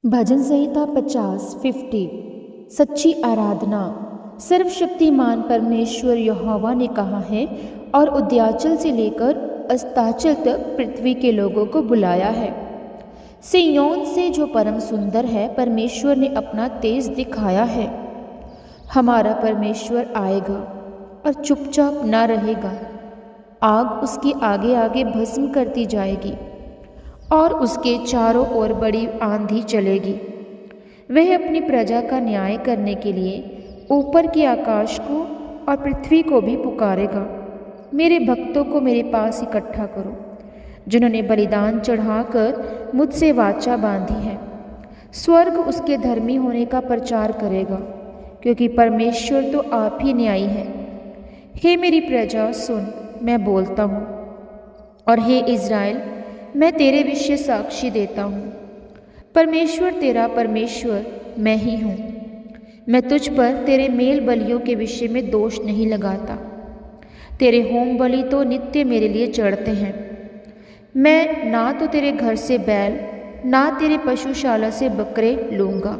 भजन संहिता 50 सच्ची आराधना। सर्वशक्तिमान परमेश्वर यहोवा ने कहा है और उद्याचल से लेकर अस्ताचल तक पृथ्वी के लोगों को बुलाया है। सिय्योन से जो परम सुंदर है, परमेश्वर ने अपना तेज दिखाया है। हमारा परमेश्वर आएगा और चुपचाप न रहेगा। आग उसके आगे आगे भस्म करती जाएगी और उसके चारों ओर बड़ी आंधी चलेगी। वह अपनी प्रजा का न्याय करने के लिए ऊपर के आकाश को और पृथ्वी को भी पुकारेगा। मेरे भक्तों को मेरे पास इकट्ठा करो, जिन्होंने बलिदान चढ़ाकर मुझसे वाचा बांधी है। स्वर्ग उसके धर्मी होने का प्रचार करेगा, क्योंकि परमेश्वर तो आप ही न्यायी है। हे मेरी प्रजा सुन, मैं बोलता हूँ, और हे इज़राइल, मैं तेरे विषय साक्षी देता हूँ। परमेश्वर तेरा परमेश्वर मैं ही हूँ। मैं तुझ पर तेरे मेल बलियों के विषय में दोष नहीं लगाता। तेरे होम बलि तो नित्य मेरे लिए चढ़ते हैं। मैं ना तो तेरे घर से बैल, ना तेरे पशुशाला से बकरे लूँगा,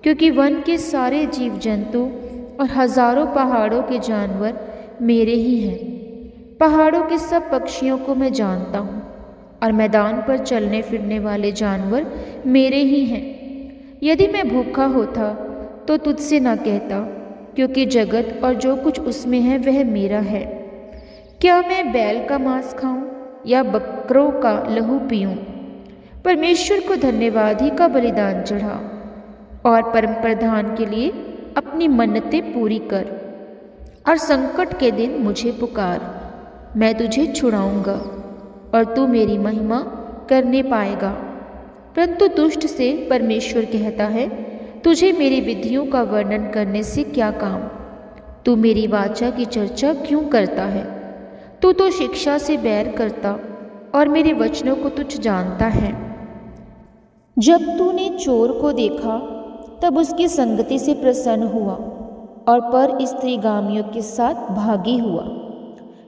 क्योंकि वन के सारे जीव जंतु और हजारों पहाड़ों के जानवर मेरे ही हैं। पहाड़ों के सब पक्षियों को मैं जानता हूँ, और मैदान पर चलने फिरने वाले जानवर मेरे ही हैं। यदि मैं भूखा होता तो तुझसे ना कहता, क्योंकि जगत और जो कुछ उसमें है वह मेरा है। क्या मैं बैल का मांस खाऊं या बकरों का लहू पीऊं? परमेश्वर को धन्यवाद ही का बलिदान चढ़ा और परम प्रधान के लिए अपनी मन्नतें पूरी कर, और संकट के दिन मुझे पुकार। मैं तुझे छुड़ाऊंगा और तू मेरी महिमा करने पाएगा। परंतु दुष्ट से परमेश्वर कहता है, तुझे मेरी विधियों का वर्णन करने से क्या काम? तू मेरी वाचा की चर्चा क्यों करता है? तू तो शिक्षा से बैर करता और मेरे वचनों को तुझ जानता है। जब तूने चोर को देखा तब उसकी संगति से प्रसन्न हुआ और पर स्त्रीगामियों के साथ भागी हुआ।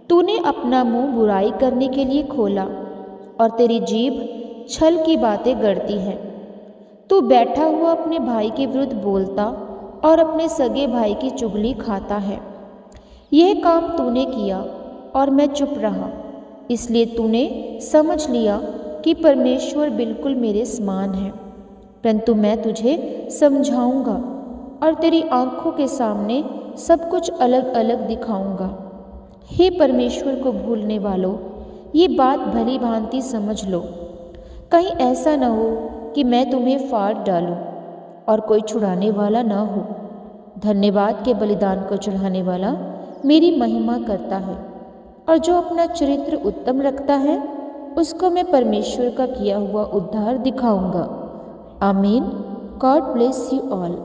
तूने अपना मुंह बुराई करने के लिए खोला और तेरी जीभ छल की बातें गढ़ती है। तू बैठा हुआ अपने भाई के विरुद्ध बोलता और अपने सगे भाई की चुगली खाता है। यह काम तूने किया और मैं चुप रहा, इसलिए तूने समझ लिया कि परमेश्वर बिल्कुल मेरे समान है। परंतु मैं तुझे समझाऊंगा और तेरी आंखों के सामने सब कुछ अलग अलग दिखाऊंगा। हे परमेश्वर को भूलने वालों, ये बात भली भांति समझ लो। कहीं ऐसा न हो कि मैं तुम्हें फाड़ डालूं और कोई छुड़ाने वाला न हो। धन्यवाद के बलिदान को चढ़ाने वाला मेरी महिमा करता है, और जो अपना चरित्र उत्तम रखता है उसको मैं परमेश्वर का किया हुआ उद्धार दिखाऊंगा। आमीन। God bless you all.